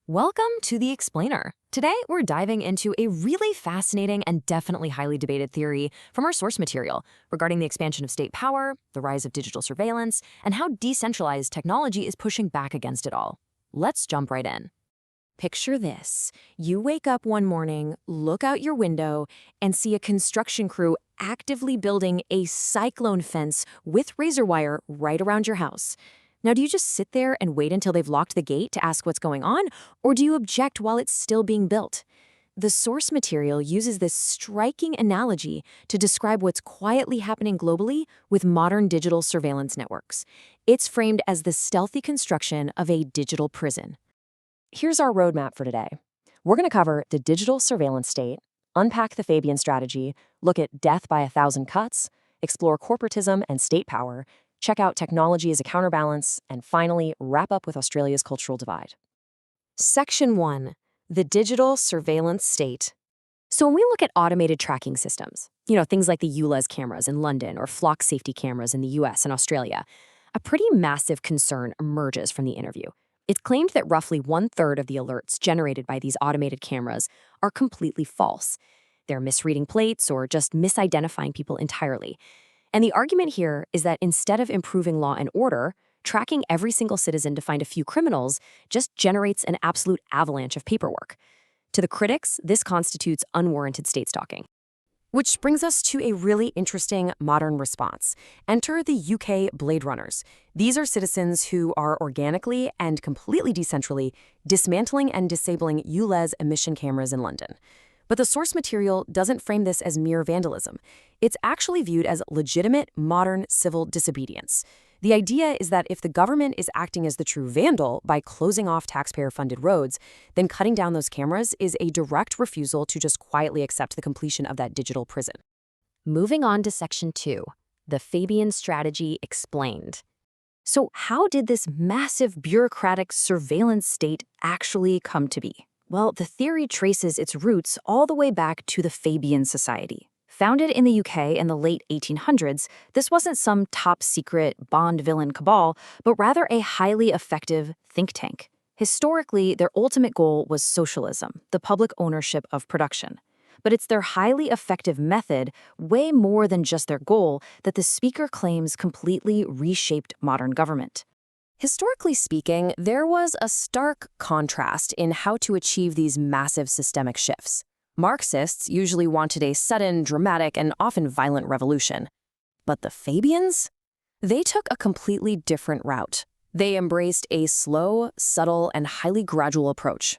Welcome to The Explainer. Today, we're diving into a really fascinating and definitely highly debated theory from our source material regarding the expansion of state power, the rise of digital surveillance, and how decentralized technology is pushing back against it all. Let's jump right in. Picture this. You wake up one morning, look out your window, and see a construction crew actively building a cyclone fence with razor wire right around your house. Now, do you just sit there and wait until they've locked the gate to ask what's going on, or do you object while it's still being built? The source material uses this striking analogy to describe what's quietly happening globally with modern digital surveillance networks. It's framed as the stealthy construction of a digital prison. Here's our roadmap for today. We're going to cover the digital surveillance state, unpack the Fabian strategy, look at death by 1,000 cuts, explore corporatism and state power, check out technology as a counterbalance, and finally, wrap up with Australia's cultural divide. Section 1. The digital surveillance state. So when we look at automated tracking systems, things like the ULEZ cameras in London or flock safety cameras in the US and Australia, a pretty massive concern emerges from the interview. It's claimed that roughly 1/3 of the alerts generated by these automated cameras are completely false. They're misreading plates or just misidentifying people entirely. And the argument here is that instead of improving law and order, tracking every single citizen to find a few criminals just generates an absolute avalanche of paperwork. To the critics, this constitutes unwarranted state stalking. Which brings us to a really interesting modern response. Enter the UK Blade Runners. These are citizens who are organically and completely decentrally dismantling and disabling ULEZ emission cameras in London. But the source material doesn't frame this as mere vandalism. It's actually viewed as legitimate, modern civil disobedience. The idea is that if the government is acting as the true vandal by closing off taxpayer-funded roads, then cutting down those cameras is a direct refusal to just quietly accept the completion of that digital prison. Moving on to Section 2, the Fabian strategy explained. So how did this massive bureaucratic surveillance state actually come to be? Well, the theory traces its roots all the way back to the Fabian Society. Founded in the UK in the late 1800s, this wasn't some top-secret Bond villain cabal, but rather a highly effective think tank. Historically, their ultimate goal was socialism, the public ownership of production. But it's their highly effective method, way more than just their goal, that the speaker claims completely reshaped modern government. Historically speaking, there was a stark contrast in how to achieve these massive systemic shifts. Marxists usually wanted a sudden, dramatic, and often violent revolution. But the Fabians? They took a completely different route. They embraced a slow, subtle, and highly gradual approach.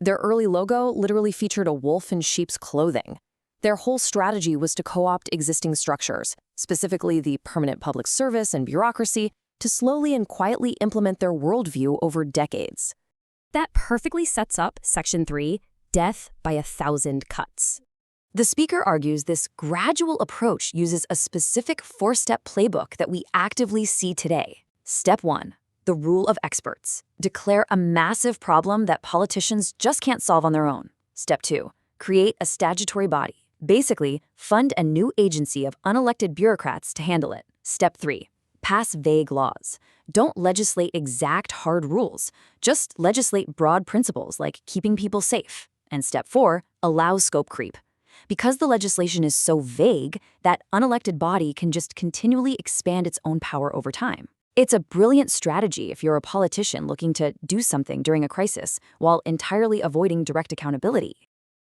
Their early logo literally featured a wolf in sheep's clothing. Their whole strategy was to co-opt existing structures, specifically the permanent public service and bureaucracy, to slowly and quietly implement their worldview over decades. That perfectly sets up Section 3, death by 1,000 cuts. The speaker argues this gradual approach uses a specific 4-step playbook that we actively see today. Step 1, the rule of experts. Declare a massive problem that politicians just can't solve on their own. Step 2, create a statutory body. Basically, fund a new agency of unelected bureaucrats to handle it. Step 3, pass vague laws. Don't legislate exact hard rules. Just legislate broad principles like keeping people safe. And step 4, allow scope creep. Because the legislation is so vague, that unelected body can just continually expand its own power over time. It's a brilliant strategy if you're a politician looking to do something during a crisis while entirely avoiding direct accountability.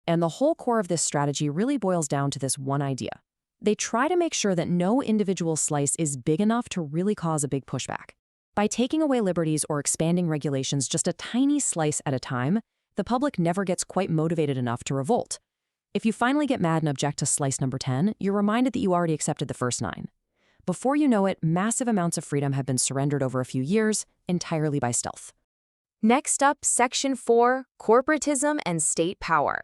And the whole core of this strategy really boils down to this one idea. They try to make sure that no individual slice is big enough to really cause a big pushback. By taking away liberties or expanding regulations just a tiny slice at a time, the public never gets quite motivated enough to revolt. If you finally get mad and object to slice number 10, you're reminded that you already accepted the first 9. Before you know it, massive amounts of freedom have been surrendered over a few years, entirely by stealth. Next up, Section 4, corporatism and state power.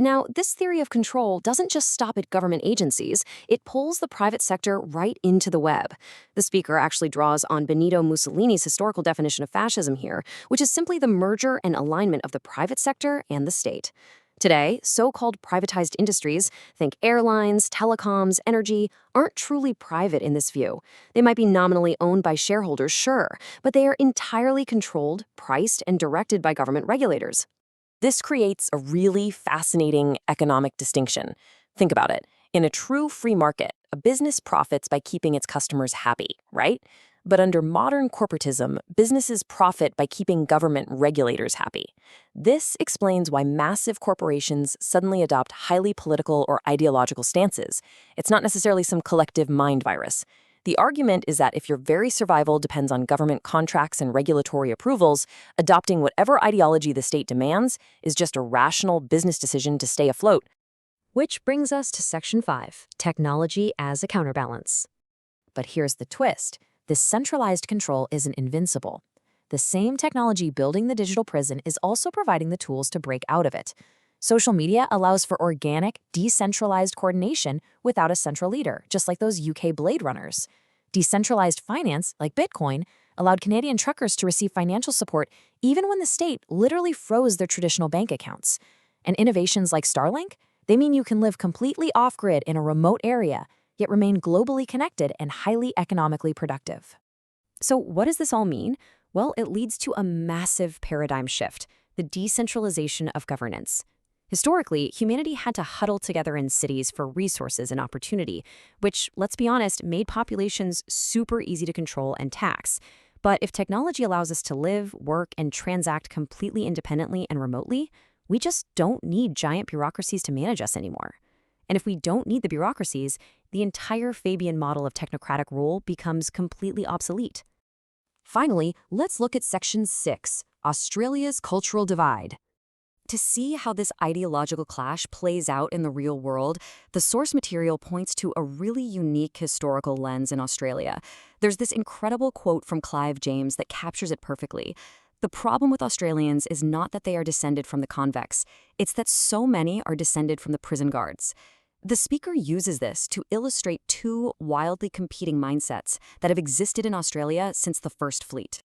Now, this theory of control doesn't just stop at government agencies, it pulls the private sector right into the web. The speaker actually draws on Benito Mussolini's historical definition of fascism here, which is simply the merger and alignment of the private sector and the state. Today, so-called privatized industries, think airlines, telecoms, energy, aren't truly private in this view. They might be nominally owned by shareholders, sure, but they are entirely controlled, priced, and directed by government regulators. This creates a really fascinating economic distinction. Think about it. In a true free market, a business profits by keeping its customers happy, right? But under modern corporatism, businesses profit by keeping government regulators happy. This explains why massive corporations suddenly adopt highly political or ideological stances. It's not necessarily some collective mind virus. The argument is that if your very survival depends on government contracts and regulatory approvals, adopting whatever ideology the state demands is just a rational business decision to stay afloat. Which brings us to Section 5, Technology as a Counterbalance. But here's the twist. This centralized control isn't invincible. The same technology building the digital prison is also providing the tools to break out of it. Social media allows for organic, decentralized coordination without a central leader, just like those UK Blade Runners. Decentralized finance, like Bitcoin, allowed Canadian truckers to receive financial support even when the state literally froze their traditional bank accounts. And innovations like Starlink, they mean you can live completely off-grid in a remote area, yet remain globally connected and highly economically productive. So what does this all mean? Well, it leads to a massive paradigm shift, the decentralization of governance. Historically, humanity had to huddle together in cities for resources and opportunity, which, let's be honest, made populations super easy to control and tax. But if technology allows us to live, work, and transact completely independently and remotely, we just don't need giant bureaucracies to manage us anymore. And if we don't need the bureaucracies, the entire Fabian model of technocratic rule becomes completely obsolete. Finally, let's look at Section 6, Australia's Cultural Divide. To see how this ideological clash plays out in the real world, the source material points to a really unique historical lens in Australia. There's this incredible quote from Clive James that captures it perfectly. The problem with Australians is not that they are descended from the convicts, it's that so many are descended from the prison guards. The speaker uses this to illustrate two wildly competing mindsets that have existed in Australia since the First Fleet.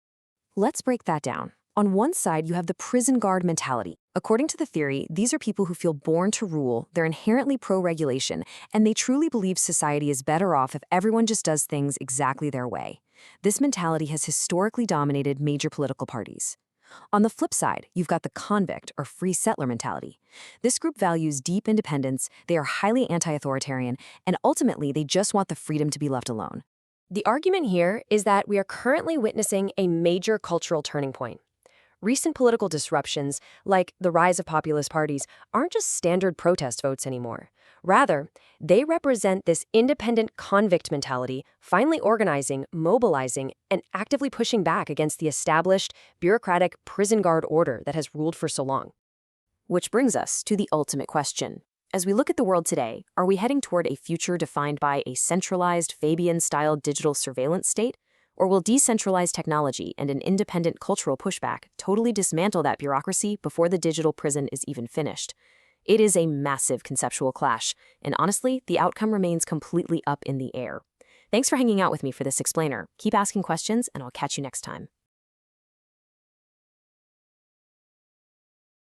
Let's break that down. On one side, you have the prison guard mentality. According to the theory, these are people who feel born to rule, they're inherently pro-regulation, and they truly believe society is better off if everyone just does things exactly their way. This mentality has historically dominated major political parties. On the flip side, you've got the convict or free settler mentality. This group values deep independence, they are highly anti-authoritarian, and ultimately they just want the freedom to be left alone. The argument here is that we are currently witnessing a major cultural turning point. Recent political disruptions, like the rise of populist parties, aren't just standard protest votes anymore. Rather, they represent this independent convict mentality, finally organizing, mobilizing, and actively pushing back against the established, bureaucratic prison guard order that has ruled for so long. Which brings us to the ultimate question. As we look at the world today, are we heading toward a future defined by a centralized, Fabian-style digital surveillance state? Or will decentralized technology and an independent cultural pushback totally dismantle that bureaucracy before the digital prison is even finished? It is a massive conceptual clash, and honestly, the outcome remains completely up in the air. Thanks for hanging out with me for this explainer. Keep asking questions, and I'll catch you next time.